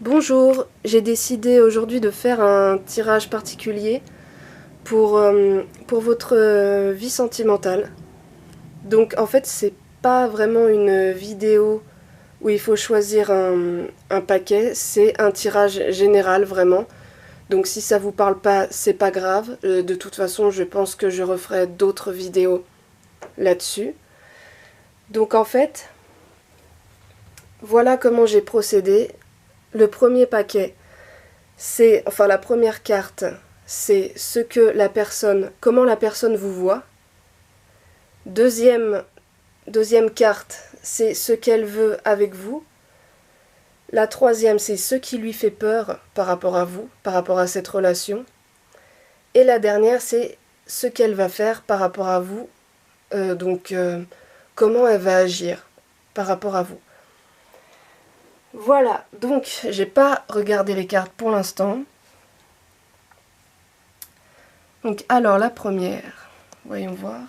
Bonjour, j'ai décidé aujourd'hui de faire un tirage particulier pour votre vie sentimentale. Donc en fait c'est pas vraiment une vidéo où il faut choisir un paquet, c'est un tirage général vraiment. Donc si ça vous parle pas, c'est pas grave. De toute façon je pense que je referai d'autres vidéos là-dessus. Donc en fait, voilà comment j'ai procédé. Le premier paquet, enfin la première carte, c'est ce que la personne, comment la personne vous voit. Deuxième, deuxième carte, c'est ce qu'elle veut avec vous. La troisième, c'est ce qui lui fait peur par rapport à vous, par rapport à cette relation. Et la dernière, c'est ce qu'elle va faire par rapport à vous. Comment elle va agir par rapport à vous. Voilà, donc j'ai pas regardé les cartes pour l'instant. Donc alors la première, voyons voir.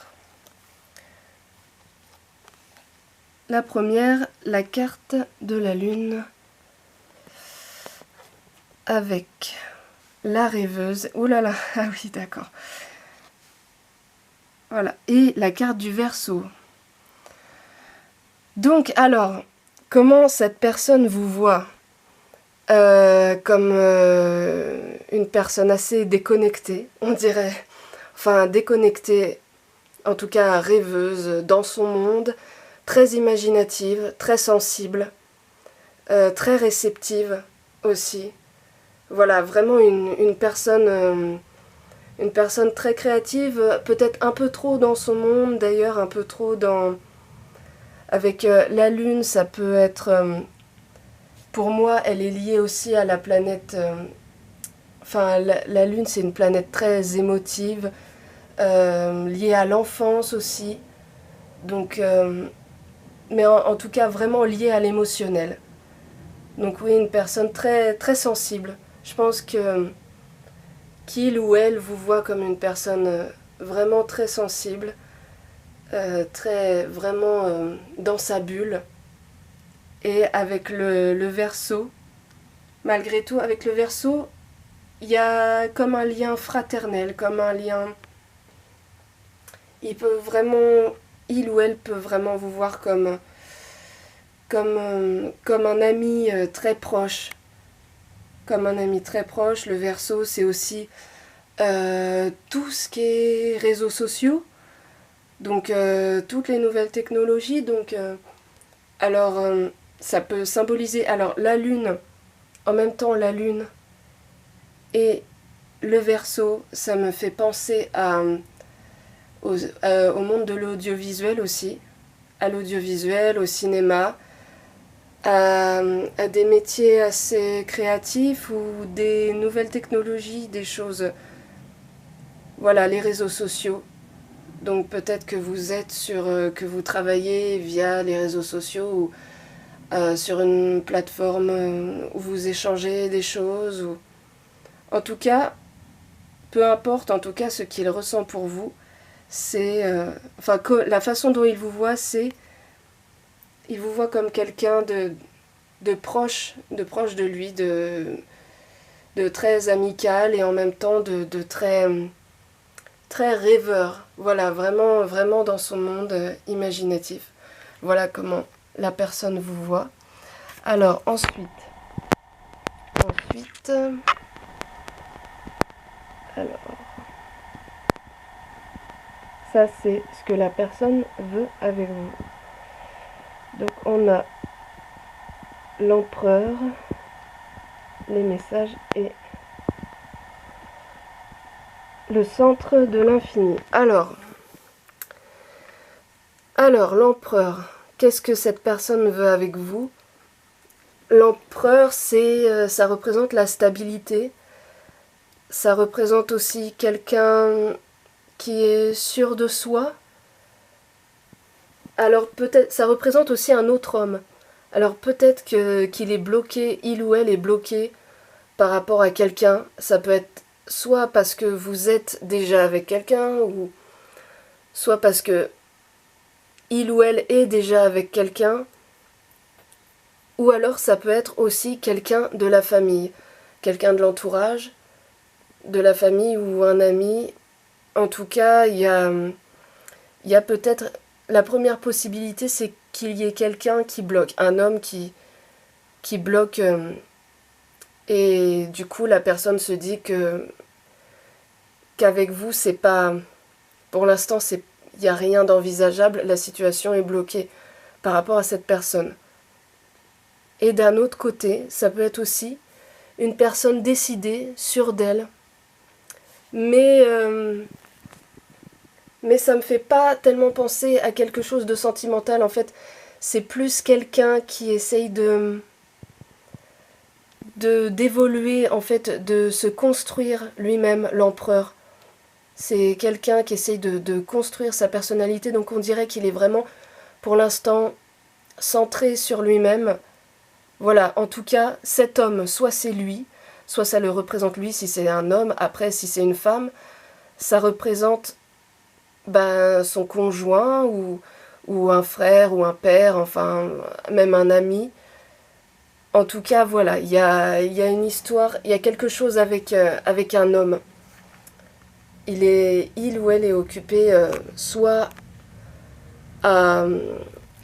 La première, la carte de la lune avec la rêveuse. Ouh là là, ah oui d'accord. Voilà, et la carte du Verseau. Donc alors, comment cette personne vous voit comme une personne assez déconnectée, on dirait. Enfin déconnectée, en tout cas rêveuse, dans son monde, très imaginative, très sensible, très réceptive aussi. Voilà, vraiment une personne très créative, peut-être un peu trop dans son monde d'ailleurs, un peu trop dans... Avec la lune, ça peut être... pour moi, elle est liée aussi à la planète... Enfin, la lune, c'est une planète très émotive, liée à l'enfance aussi. Donc, mais en tout cas, vraiment liée à l'émotionnel. Donc oui, une personne très, très sensible. Je pense que qu'il ou elle vous voit comme une personne vraiment très sensible, très vraiment dans sa bulle. Et avec le Verseau, malgré tout, avec le Verseau, il y a comme un lien fraternel, comme un lien... Il peut vraiment, il ou elle peut vraiment vous voir comme un ami très proche. Comme un ami très proche. Le Verseau, c'est aussi tout ce qui est réseaux sociaux. Donc toutes les nouvelles technologies. Donc alors ça peut symboliser alors la lune, en même temps la lune et le Verseau, ça me fait penser au monde de l'audiovisuel aussi, à l'audiovisuel, au cinéma, à des métiers assez créatifs ou des nouvelles technologies, des choses, voilà, les réseaux sociaux. Donc peut-être que vous êtes que vous travaillez via les réseaux sociaux ou sur une plateforme où vous échangez des choses. Ou... En tout cas, peu importe en tout cas ce qu'il ressent pour vous, c'est... enfin, la façon dont il vous voit, c'est... Il vous voit comme quelqu'un de proche de lui, de très amical et en même temps de très, très rêveur. Voilà, vraiment, vraiment dans son monde imaginatif. Voilà comment la personne vous voit. Alors, ensuite, alors, ça c'est ce que la personne veut avec vous. Donc, on a l'empereur, les messages et le centre de l'infini. Alors l'empereur, qu'est-ce que cette personne veut avec vous? L'empereur, ça représente la stabilité. Ça représente aussi quelqu'un qui est sûr de soi. Alors peut-être, ça représente aussi un autre homme. Alors peut-être qu'il est bloqué, il ou elle est bloqué par rapport à quelqu'un. Ça peut être soit parce que vous êtes déjà avec quelqu'un, ou soit parce que il ou elle est déjà avec quelqu'un, Ou alors ça peut être aussi quelqu'un de la famille, quelqu'un de l'entourage, de la famille ou un ami. En tout cas, il y a peut-être... La première possibilité, c'est qu'il y ait quelqu'un qui bloque, un homme qui bloque, et du coup la personne se dit qu'avec vous, c'est pas... Pour l'instant, il n'y a rien d'envisageable, la situation est bloquée par rapport à cette personne. Et d'un autre côté, ça peut être aussi une personne décidée, sûre d'elle, mais ça me fait pas tellement penser à quelque chose de sentimental. En fait, c'est plus quelqu'un qui essaye d'évoluer, en fait, de se construire lui-même, l'empereur. C'est quelqu'un qui essaye de construire sa personnalité, donc on dirait qu'il est vraiment, pour l'instant, centré sur lui-même. Voilà, en tout cas, cet homme, soit c'est lui, soit ça le représente lui si c'est un homme, après si c'est une femme, ça représente son conjoint ou un frère ou un père, enfin même un ami. En tout cas, voilà, il y a une histoire, il y a quelque chose avec un homme. Il ou elle est occupé soit à,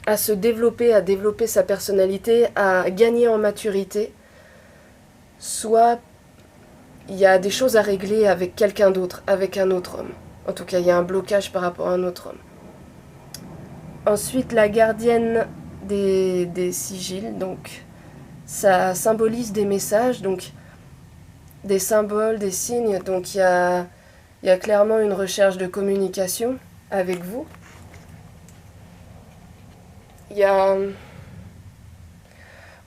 à se développer, à développer sa personnalité, à gagner en maturité, soit il y a des choses à régler avec quelqu'un d'autre, avec un autre homme. En tout cas, il y a un blocage par rapport à un autre homme. Ensuite, la gardienne des sigils, donc ça symbolise des messages, donc des symboles, des signes. Donc il y a clairement une recherche de communication avec vous. Il y a,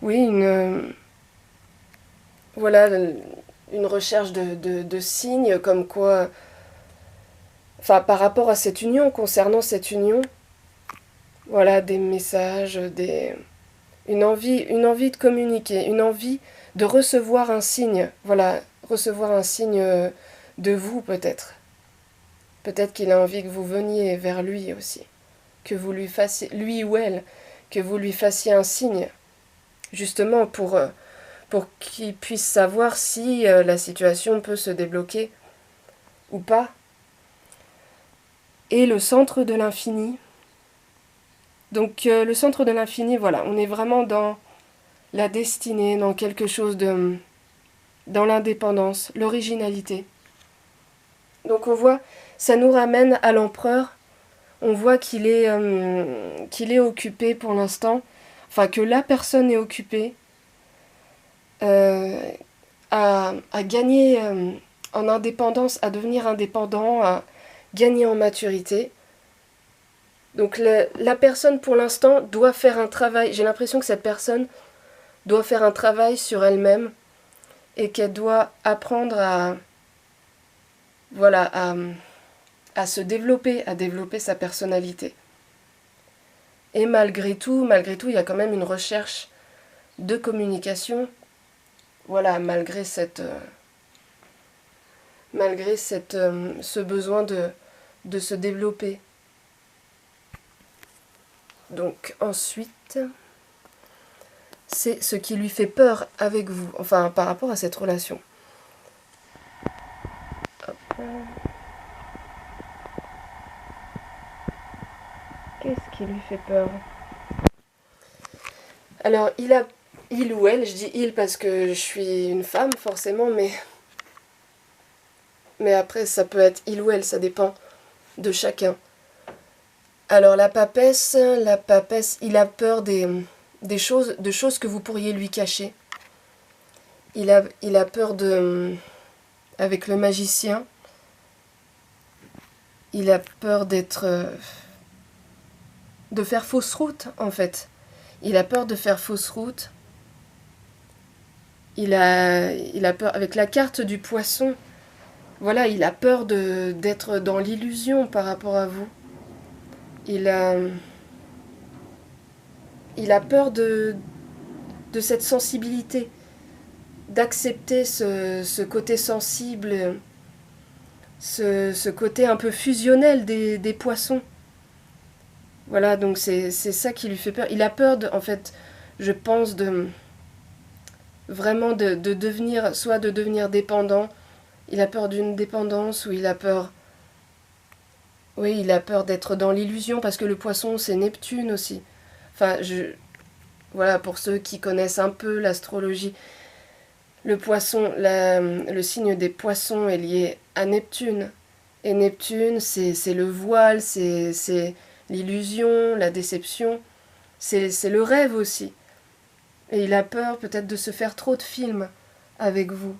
oui, voilà, une recherche de signes comme quoi, enfin par rapport à cette union, concernant cette union, voilà, des messages, une envie de communiquer, une envie de recevoir un signe, voilà, recevoir un signe de vous peut-être. Peut-être qu'il a envie que vous veniez vers lui aussi, que vous lui fassiez, lui ou elle, que vous lui fassiez un signe, justement pour qu'il puisse savoir si la situation peut se débloquer ou pas. Et le centre de l'infini. Donc le centre de l'infini, voilà, on est vraiment dans la destinée, dans quelque chose dans l'indépendance, l'originalité. Donc on voit, ça nous ramène à l'empereur. On voit qu'il est occupé pour l'instant, enfin que la personne est occupée euh, à gagner en indépendance, à devenir indépendant, à gagner en maturité. Donc la personne pour l'instant doit faire un travail, j'ai l'impression que cette personne doit faire un travail sur elle-même et qu'elle doit apprendre voilà, à se développer, à développer sa personnalité. Et malgré tout, il y a quand même une recherche de communication. Voilà, malgré ce besoin de se développer. Donc ensuite, c'est ce qui lui fait peur avec vous, enfin par rapport à cette relation. Hop. Qu'est-ce qui lui fait peur? Alors il ou elle, je dis il parce que je suis une femme forcément, mais après ça peut être il ou elle, ça dépend de chacun. Alors la papesse, il a peur de choses que vous pourriez lui cacher. Il a peur avec le magicien, il a peur de faire fausse route en fait. Il a peur de faire fausse route. Il a peur avec la carte du poisson. Voilà, il a peur d'être dans l'illusion par rapport à vous. Il a peur de cette sensibilité, d'accepter ce côté sensible, ce côté un peu fusionnel des poissons. Voilà, donc c'est ça qui lui fait peur. Il a peur en fait je pense, vraiment de devenir, soit de devenir dépendant. Il a peur d'une dépendance, ou il a peur... Oui, il a peur d'être dans l'illusion, parce que le poisson, c'est Neptune aussi. Enfin, voilà, pour ceux qui connaissent un peu l'astrologie, le poisson, le signe des poissons est lié à Neptune. Et Neptune, c'est le voile, c'est l'illusion, la déception, c'est le rêve aussi. Et il a peur peut-être de se faire trop de films avec vous.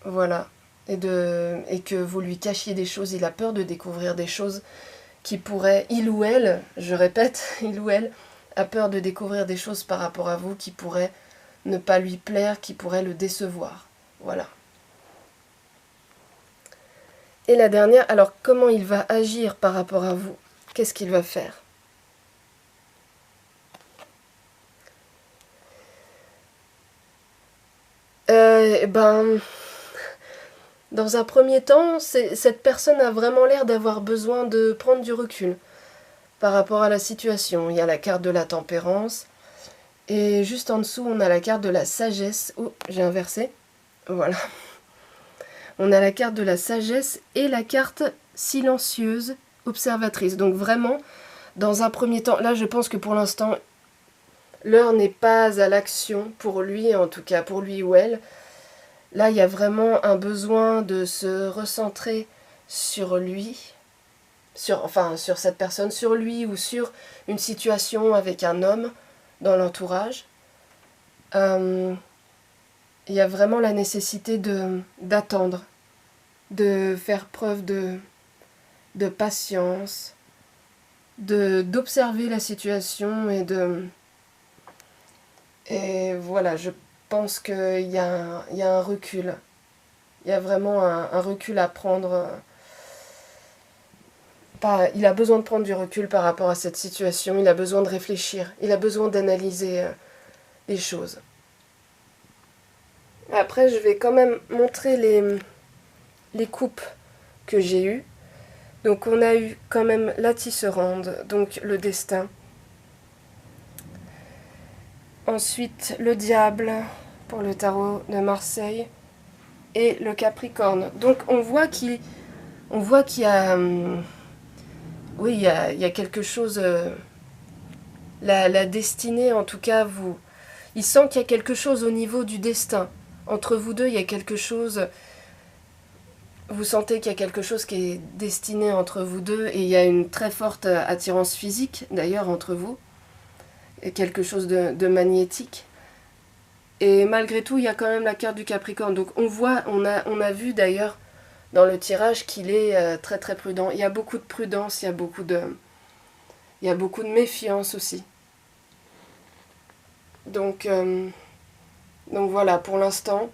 Voilà. Et que vous lui cachiez des choses. Il a peur de découvrir des choses qui pourraient, il ou elle, je répète, il ou elle, a peur de découvrir des choses par rapport à vous qui pourraient ne pas lui plaire, qui pourraient le décevoir. Voilà. Et la dernière, alors comment il va agir par rapport à vous? Qu'est-ce qu'il va faire? Dans un premier temps, cette personne a vraiment l'air d'avoir besoin de prendre du recul par rapport à la situation. Il y a la carte de la tempérance, et juste en dessous, on a la carte de la sagesse. Oh, j'ai inversé. Voilà. On a la carte de la sagesse et la carte silencieuse, observatrice. Donc vraiment, dans un premier temps, là je pense que pour l'instant, l'heure n'est pas à l'action pour lui, en tout cas pour lui ou elle. Là, il y a vraiment un besoin de se recentrer sur lui, sur cette personne, sur lui ou sur une situation avec un homme dans l'entourage. Il y a vraiment la nécessité d'attendre, de faire preuve de patience, d'observer la situation et voilà, je pense qu'il y a un recul. Il y a vraiment un recul à prendre. Il a besoin de prendre du recul par rapport à cette situation, il a besoin de réfléchir, il a besoin d'analyser les choses. Après, je vais quand même montrer les coupes que j'ai eues. Donc on a eu quand même la tisserande, donc le destin. Ensuite, le diable pour le tarot de Marseille et le Capricorne. Donc on voit qu'il y a... oui, il y a quelque chose... la destinée, en tout cas, il sent qu'il y a quelque chose au niveau du destin. Entre vous deux, il y a quelque chose... Vous sentez qu'il y a quelque chose qui est destiné entre vous deux, et il y a une très forte attirance physique, d'ailleurs, entre vous. Et quelque chose de magnétique. Et malgré tout, il y a quand même la carte du Capricorne. Donc on a vu d'ailleurs dans le tirage qu'il est très très prudent. Il y a beaucoup de prudence, il y a beaucoup de méfiance aussi. Donc voilà, pour l'instant,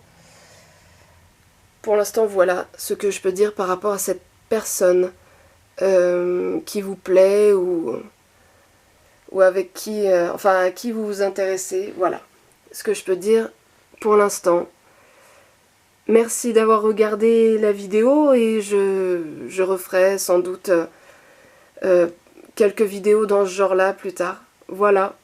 voilà ce que je peux dire par rapport à cette personne qui vous plaît ou avec qui, à qui vous vous intéressez. Voilà ce que je peux dire pour l'instant. Merci d'avoir regardé la vidéo, et je referai sans doute quelques vidéos dans ce genre-là plus tard. Voilà.